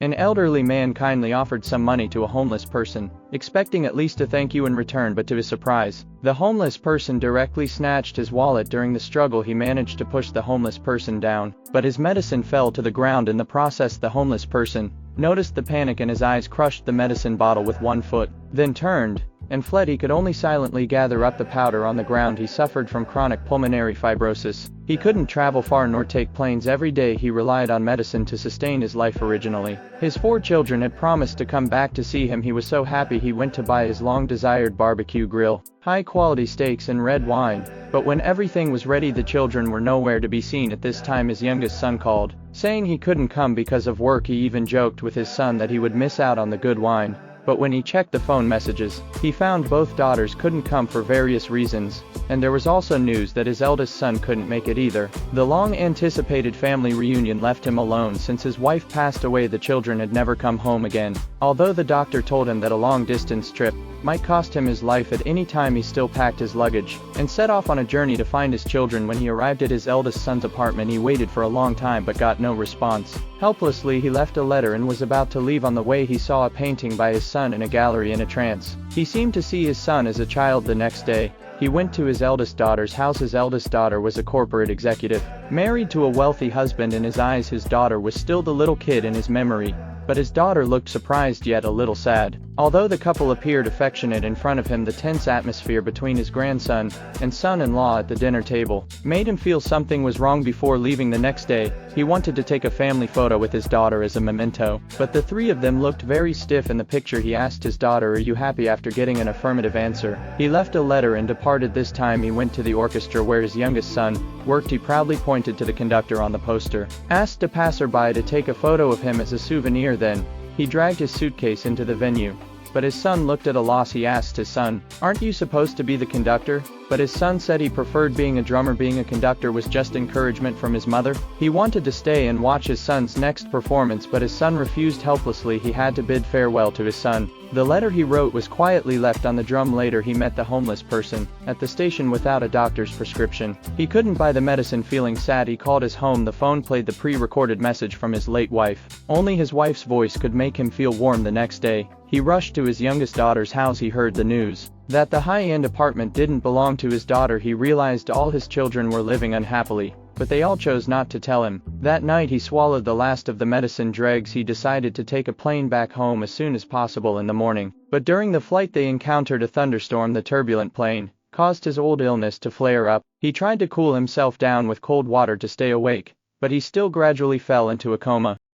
An elderly man kindly offered some money to a homeless person, expecting at least a thank you in return, but to his surprise, the homeless person directly snatched his wallet. During the struggle, he managed to push the homeless person down, but his medicine fell to the ground. In the process, the homeless person noticed the panic and his eyes crushed the medicine bottle with one foot, then turned and fled. He could only silently gather up the powder on the ground. He suffered from chronic pulmonary fibrosis. He couldn't travel far nor take planes every day. He relied on medicine to sustain his life. Originally, his 4 children had promised to come back to see him. He was so happy he went to buy his long-desired barbecue grill, high-quality steaks and red wine. But when everything was ready, the children were nowhere to be seen. At this time, his youngest son called, saying he couldn't come because of work. He even joked with his son that he would miss out on the good wine. But when he checked the phone messages, he found both daughters couldn't come for various reasons, and there was also news that his eldest son couldn't make it either. The long-anticipated family reunion left him alone. Since his wife passed away, the children had never come home again. Although the doctor told him that a long-distance trip might cost him his life at any time, he still packed his luggage and set off on a journey to find his children. When he arrived at his eldest son's apartment, he waited for a long time but got no response. Helplessly, he left a letter and was about to leave. On the way, he saw a painting by his son in a gallery. In a trance, he seemed to see his son as a child. The next day, he went to his eldest daughter's house. His eldest daughter was a corporate executive, married to a wealthy husband. In his eyes, his daughter was still the little kid in his memory, but his daughter looked surprised yet a little sad. Although the couple appeared affectionate in front of him, the tense atmosphere between his grandson and son-in-law at the dinner table made him feel something was wrong. Before leaving the next day, he wanted to take a family photo with his daughter as a memento, but the 3 of them looked very stiff in the picture. He asked his daughter, "Are you happy?" After getting an affirmative answer, he left a letter and departed. This time he went to the orchestra where his youngest son worked. He proudly pointed to the conductor on the poster, asked a passerby to take a photo of him as a souvenir. Then he dragged his suitcase into the venue, but his son looked at a loss. He asked his son, "Aren't you supposed to be the conductor?" But his son said he preferred being a drummer. Being a conductor was just encouragement from his mother. He wanted to stay and watch his son's next performance, but his son refused. Helplessly, he had to bid farewell to his son. The letter he wrote was quietly left on the drum. Later, he met the homeless person at the station without a doctor's prescription. He couldn't buy the medicine. Feeling sad, he called his home. The phone played the pre-recorded message from his late wife. Only his wife's voice could make him feel warm. The next day, he rushed to his youngest daughter's house. He heard the news that the high-end apartment didn't belong to his daughter. He realized all his children were living unhappily, but they all chose not to tell him. That night, he swallowed the last of the medicine dregs. He decided to take a plane back home as soon as possible in the morning, but during the flight they encountered a thunderstorm. The turbulent plane caused his old illness to flare up. He tried to cool himself down with cold water to stay awake, but he still gradually fell into a coma.